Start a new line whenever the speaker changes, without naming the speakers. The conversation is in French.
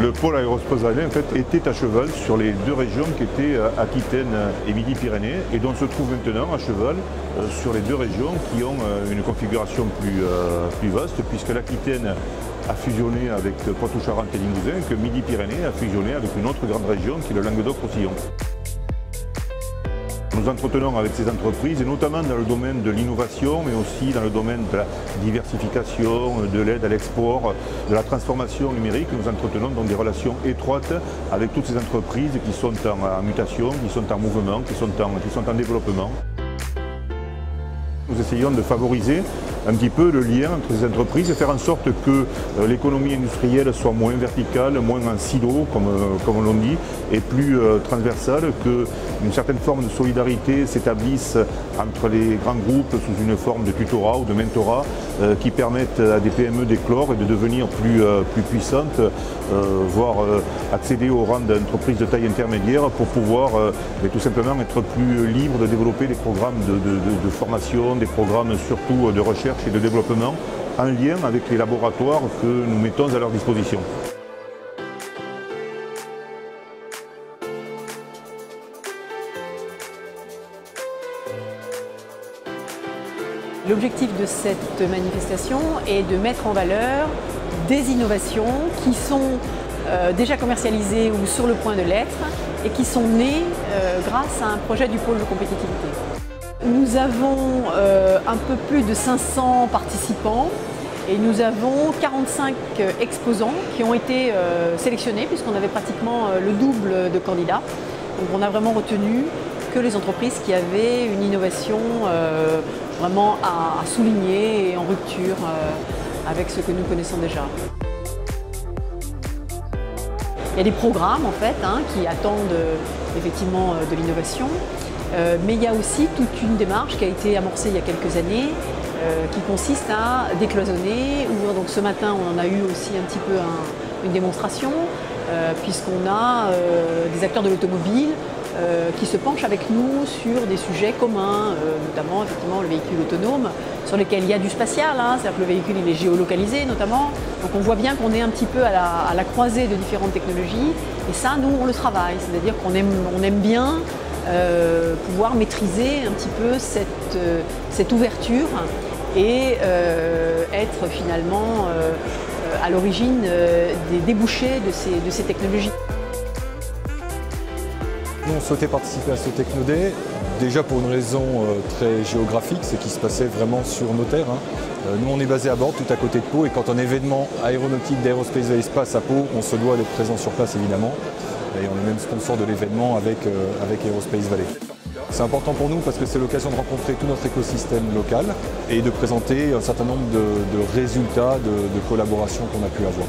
Le pôle Aérospatiale Valais en fait, était à cheval sur les deux régions qui étaient Aquitaine et Midi-Pyrénées et dont se trouve maintenant à cheval sur les deux régions qui ont une configuration plus vaste puisque l'Aquitaine a fusionné avec Poitou-Charentes et Limousin et que Midi-Pyrénées a fusionné avec une autre grande région qui est le Languedoc-Roussillon. Nous entretenons avec ces entreprises, et notamment dans le domaine de l'innovation, mais aussi dans le domaine de la diversification, de l'aide à l'export, de la transformation numérique. Nous entretenons donc des relations étroites avec toutes ces entreprises qui sont en mutation, qui sont en mouvement, qui sont en développement. Nous essayons de favoriser un petit peu le lien entre ces entreprises et faire en sorte que l'économie industrielle soit moins verticale, moins en silo, comme l'on dit, et plus transversale, qu'une certaine forme de solidarité s'établisse entre les grands groupes sous une forme de tutorat ou de mentorat qui permettent à des PME d'éclore et de devenir plus puissantes, voire accéder au rang d'entreprise de taille intermédiaire pour pouvoir tout simplement être plus libre de développer des programmes de formation, des programmes surtout de recherche et de développement en lien avec les laboratoires que nous mettons à leur disposition.
L'objectif de cette manifestation est de mettre en valeur des innovations qui sont déjà commercialisées ou sur le point de l'être et qui sont nées grâce à un projet du pôle de compétitivité. Nous avons un peu plus de 500 participants et nous avons 45 exposants qui ont été sélectionnés puisqu'on avait pratiquement le double de candidats. Donc on a vraiment retenu que les entreprises qui avaient une innovation vraiment à souligner et en rupture avec ce que nous connaissons déjà. Il y a des programmes en fait qui attendent effectivement de l'innovation. Mais il y a aussi toute une démarche qui a été amorcée il y a quelques années qui consiste à décloisonner. Donc ce matin, on en a eu aussi un petit peu une démonstration puisqu'on a des acteurs de l'automobile qui se penchent avec nous sur des sujets communs, notamment effectivement le véhicule autonome, sur lesquels il y a du spatial, c'est-à-dire que le véhicule il est géolocalisé notamment. Donc on voit bien qu'on est un petit peu à la croisée de différentes technologies et ça, nous, on le travaille, c'est-à-dire qu'on aime bien pouvoir maîtriser un petit peu cette ouverture et être finalement à l'origine des débouchés de ces technologies.
Nous, on souhaitait participer à ce Techno Day, déjà pour une raison très géographique, c'est qu'il se passait vraiment sur nos terres. Nous, on est basé à Bordes, tout à côté de Pau, et quand un événement aéronautique d'Aerospace Valley se passe à Pau, on se doit d'être présent sur place évidemment. Et on est même sponsor de l'événement avec Aerospace Valley. C'est important pour nous parce que c'est l'occasion de rencontrer tout notre écosystème local et de présenter un certain nombre de résultats de collaboration qu'on a pu avoir.